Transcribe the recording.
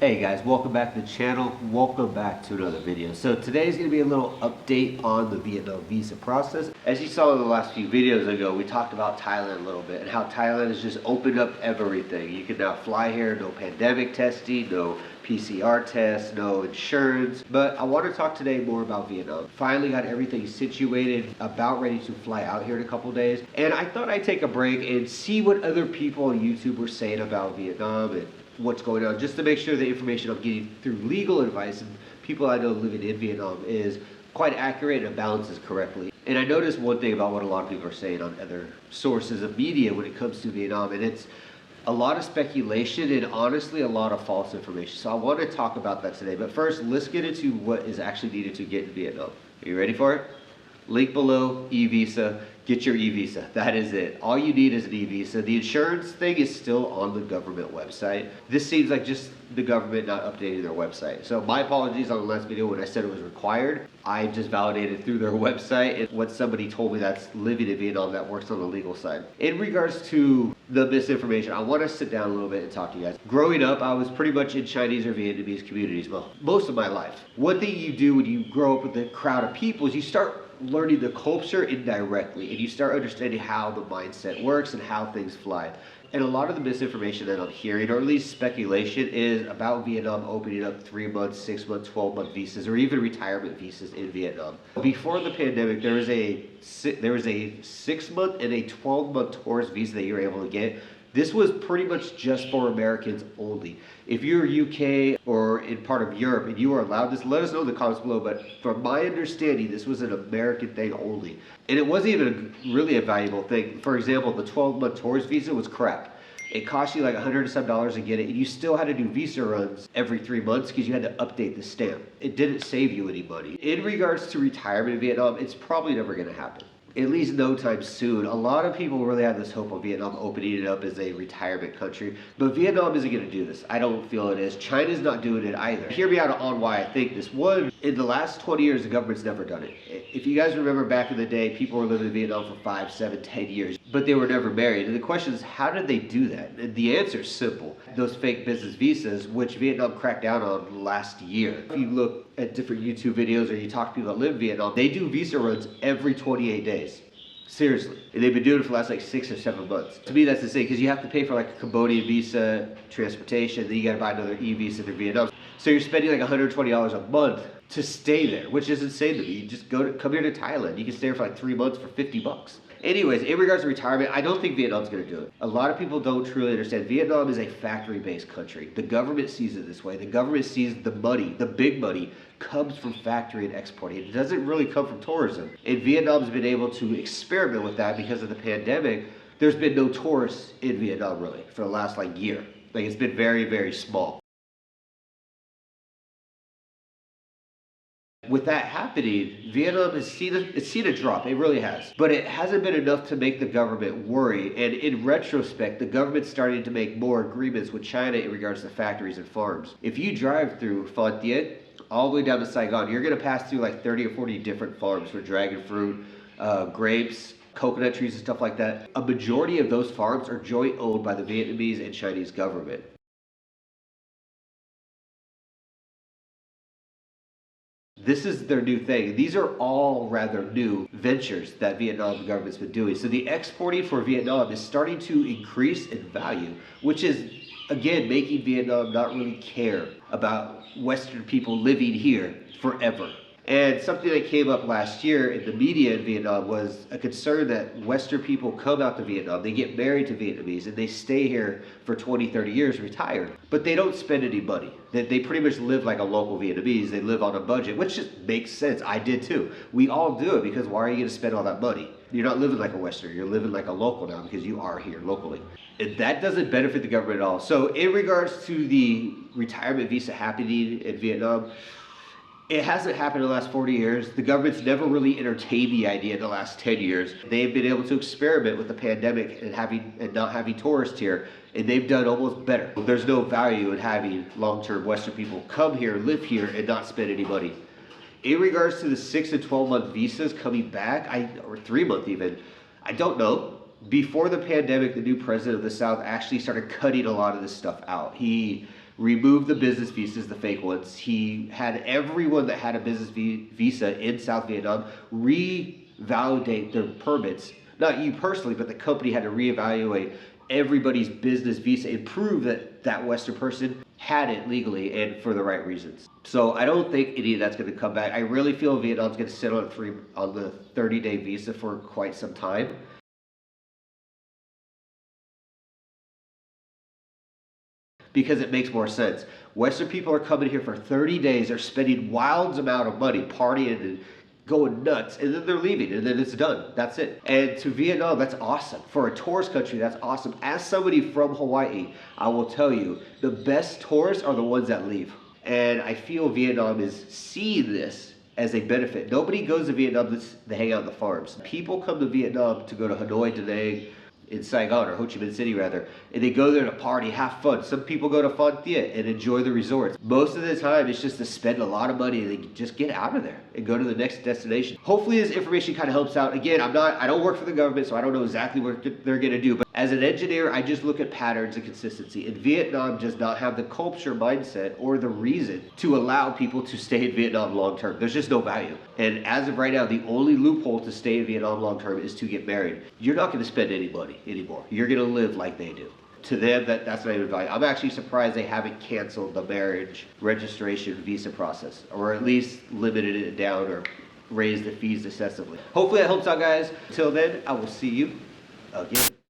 Hey guys, welcome back to the channel. Welcome back to another video. So today's going to be a little update on the Vietnam visa process. As you saw in the last few videos ago, we talked about Thailand a little bit and how Thailand has just opened up everything. You can now fly here, no pandemic testing, no PCR tests, no insurance. But I want to talk today more about Vietnam. Finally got everything situated, about ready to fly out here in a couple days. And I thought I'd take a break and see what other people on YouTube were saying about Vietnam and what's going on, just to make sure the information I'm getting through legal advice and people I know living in Vietnam is quite accurate and balances correctly. And I noticed one thing about what a lot of people are saying on other sources of media when it comes to Vietnam, and it's a lot of speculation and honestly a lot of false information. So I want to talk about that today. But first, let's get into what is actually needed to get in Vietnam. Are you ready for it? Link below, e-visa. Get your e-visa. That is it. All you need is an e-visa. The insurance thing is still on the government website. This seems like just the government not updating their website. So my apologies on the last video when I said it was required. I just validated through their website and what somebody told me that's living in Vietnam that works on the legal side. In regards to the misinformation, I want to sit down a little bit and talk to you guys. Growing up, I was pretty much in Chinese or Vietnamese communities most of my life. One thing you do when you grow up with a crowd of people is you start learning the culture indirectly and you start understanding how the mindset works and how things fly. And a lot of the misinformation that I'm hearing, or at least speculation, is about Vietnam opening up 3-month, 6-month, 12-month visas, or even retirement visas in Vietnam. Before the pandemic, there was a 6-month and a 12-month tourist visa that you were able to get. This was pretty much just for Americans only. If you're UK or in part of Europe and you are allowed this, let us know in the comments below, but from my understanding, this was an American thing only. And it wasn't even really a valuable thing. For example, the 12-month tourist visa was crap. It cost you like $100 and some to get it, and you still had to do visa runs every 3 months because you had to update the stamp. It didn't save you any money. In regards to retirement in Vietnam, it's probably never gonna happen. At least no time soon. A lot of people really have this hope of Vietnam opening it up as a retirement country, but Vietnam isn't going to do this. I don't feel it is. China's not doing it either. Hear me out on why I think this. One, in the last 20 years, the government's never done it. If you guys remember back in the day, people were living in Vietnam for 5, 7, 10 years, but they were never married. And the question is, how did they do that? And the answer is simple. Those fake business visas, which Vietnam cracked down on last year. If you look at different YouTube videos or you talk to people that live in Vietnam, they do visa runs every 28 days. Seriously. And they've been doing it for the last like 6 or 7 months. To me, that's insane because you have to pay for like a Cambodian visa, transportation, then you gotta buy another e-visa through Vietnam. So you're spending like $120 a month to stay there, which is insane to me. You just come here to Thailand. You can stay there for like 3 months for 50 bucks. Anyways, in regards to retirement, I don't think Vietnam's gonna do it. A lot of people don't truly understand. Vietnam is a factory-based country. The government sees it this way. The government sees the money, the big money, comes from factory and exporting. It doesn't really come from tourism. And Vietnam's been able to experiment with that because of the pandemic. There's been no tourists in Vietnam really for the last like year. Like it's been very, very small. With that happening, Vietnam has seen a drop. It really has. But it hasn't been enough to make the government worry. And in retrospect, the government's starting to make more agreements with China in regards to factories and farms. If you drive through Phan Thiet, all the way down to Saigon, you're going to pass through like 30 or 40 different farms for dragon fruit, grapes, coconut trees and stuff like that. A majority of those farms are joint owned by the Vietnamese and Chinese government. This is their new thing. These are all rather new ventures that Vietnam government's been doing. So the exporting for Vietnam is starting to increase in value, which is, again, making Vietnam not really care about Western people living here forever. And something that came up last year in the media in Vietnam was a concern that Western people come out to Vietnam, they get married to Vietnamese, and they stay here for 20, 30 years retired. But they don't spend any money. They pretty much live like a local Vietnamese. They live on a budget, which just makes sense. I did too. We all do it because why are you going to spend all that money? You're not living like a Westerner. You're living like a local now because you are here locally. And that doesn't benefit the government at all. So in regards to the retirement visa happening in Vietnam, it hasn't happened in the last 40 years. The government's never really entertained the idea in the last 10 years. They've been able to experiment with the pandemic and not having tourists here, and they've done almost better. There's no value in having long-term Western people come here, live here, and not spend any money. In regards to the 6 and 12-month visas coming back, or 3-month even, I don't know. Before the pandemic, the new president of the South actually started cutting a lot of this stuff out. He removed the business visas, the fake ones. He had everyone that had a business visa in South Vietnam revalidate their permits. Not you personally, but the company had to reevaluate everybody's business visa and prove that that Western person had it legally and for the right reasons. So I don't think any of that's going to come back. I really feel Vietnam's going to sit on the 30-day visa for quite some time. Because it makes more sense. Western people are coming here for 30 days, they're spending wild amount of money, partying and going nuts, and then they're leaving, and then it's done. That's it. And to Vietnam, that's awesome. For a tourist country, that's awesome. As somebody from Hawaii, I will tell you, the best tourists are the ones that leave. And I feel Vietnam is seeing this as a benefit. Nobody goes to Vietnam to hang out in the farms. People come to Vietnam to go to Hanoi, Da Nang, in Saigon, or Ho Chi Minh City rather, and they go there to party, have fun. Some people go to Phan Thiet and enjoy the resorts. Most of the time, it's just to spend a lot of money and they just get out of there and go to the next destination. Hopefully this information kind of helps out. Again, I don't work for the government, so I don't know exactly what they're gonna do, but as an engineer, I just look at patterns and consistency. And Vietnam does not have the culture mindset or the reason to allow people to stay in Vietnam long term. There's just no value. And as of right now, the only loophole to stay in Vietnam long term is to get married. You're not gonna spend any money anymore. You're gonna live like they do. To them, that's not even value. I'm actually surprised they haven't canceled the marriage registration visa process, or at least limited it down or raised the fees excessively. Hopefully that helps out, guys. Until then, I will see you again.